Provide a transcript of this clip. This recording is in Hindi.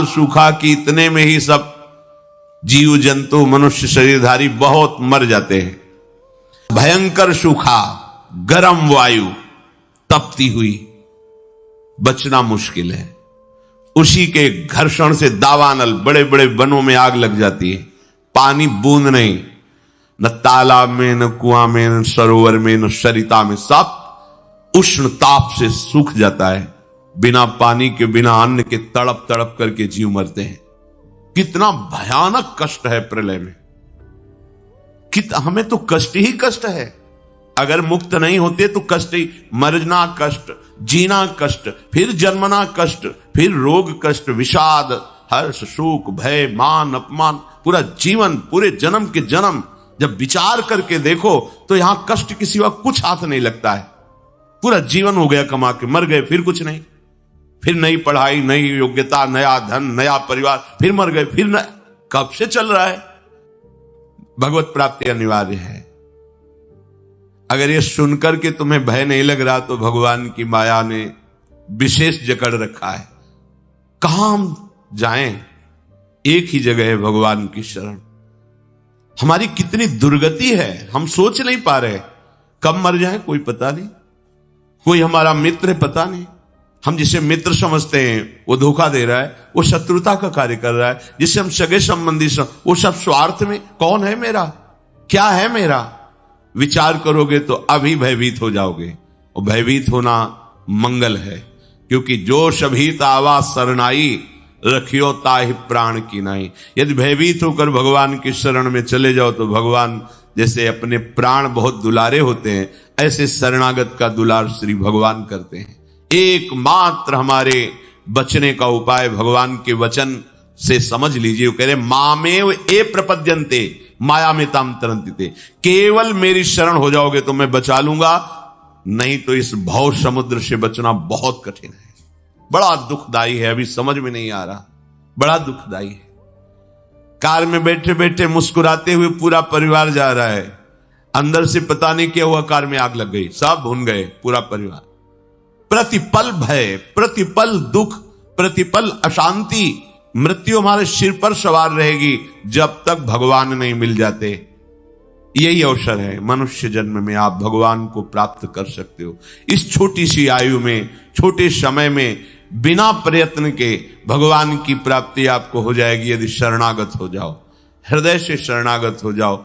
अकाल सूखा कि इतने में ही सब जीव जंतु मनुष्य शरीरधारी बहुत मर जाते हैं। भयंकर सूखा, गर्म वायु, तपती हुई, बचना मुश्किल है। उसी के घर्षण से दावानल, बड़े बड़े वनों में आग लग जाती है। पानी बूंद नहीं, न तालाब में, न कुआं में, न सरोवर में, न सरिता में, सब उष्ण ताप से सूख जाता है। बिना पानी के, बिना अन्न के तड़प तड़प करके जीव मरते हैं। कितना भयानक कष्ट है प्रलय में। हमें तो कष्ट ही कष्ट है। अगर मुक्त नहीं होते तो कष्ट ही, मरना कष्ट, जीना कष्ट, फिर जन्मना कष्ट, फिर रोग कष्ट, विषाद, हर्ष, शोक, भय, मान, अपमान, पूरा जीवन, पूरे जन्म के जन्म जब विचार करके देखो तो यहां कष्ट के सिवा कुछ हाथ नहीं लगता है। पूरा जीवन हो गया कमा के, मर गए, फिर कुछ नहीं, फिर नई पढ़ाई, नई योग्यता, नया धन, नया परिवार, फिर मर गए, फिर कब से चल रहा है। भगवत प्राप्ति अनिवार्य है। अगर ये सुनकर के तुम्हें भय नहीं लग रहा तो भगवान की माया ने विशेष जकड़ रखा है। कहां हम जाएं? एक ही जगह है, भगवान की शरण। हमारी कितनी दुर्गति है, हम सोच नहीं पा रहे। कब मर जाए कोई पता नहीं। कोई हमारा मित्र पता नहीं। हम जिसे मित्र समझते हैं वो धोखा दे रहा है, वो शत्रुता का कार्य कर रहा है। जिसे हम सगे संबंधी वो सब स्वार्थ में। कौन है मेरा, क्या है मेरा? विचार करोगे तो अभी भयभीत हो जाओगे। और भयभीत होना मंगल है, क्योंकि जो शभीत आवा शरणाई, रखियो ताहि प्राण की नाई। यदि भयभीत होकर भगवान की शरण में चले जाओ तो भगवान जैसे अपने प्राण बहुत दुलारे होते हैं, ऐसे शरणागत का दुलार श्री भगवान करते हैं। एकमात्र हमारे बचने का उपाय भगवान के वचन से समझ लीजिए। वो कह रहे मामेव ए प्रपद्यन्ते माया में ताम तरन्ति। केवल मेरी शरण हो जाओगे तो मैं बचा लूंगा, नहीं तो इस भव समुद्र से बचना बहुत कठिन है। बड़ा दुखदाई है, अभी समझ में नहीं आ रहा, बड़ा दुखदाई है। कार में बैठे बैठे मुस्कुराते हुए पूरा परिवार जा रहा है, अंदर से पता नहीं क्या हुआ, कार में आग लग गई, सब भुन गए, पूरा परिवार। प्रतिपल भय, प्रतिपल दुख, प्रतिपल अशांति, मृत्यु हमारे सिर पर सवार रहेगी जब तक भगवान नहीं मिल जाते। यही अवसर है, मनुष्य जन्म में आप भगवान को प्राप्त कर सकते हो। इस छोटी सी आयु में, छोटे समय में, बिना प्रयत्न के भगवान की प्राप्ति आपको हो जाएगी यदि शरणागत हो जाओ, हृदय से शरणागत हो जाओ।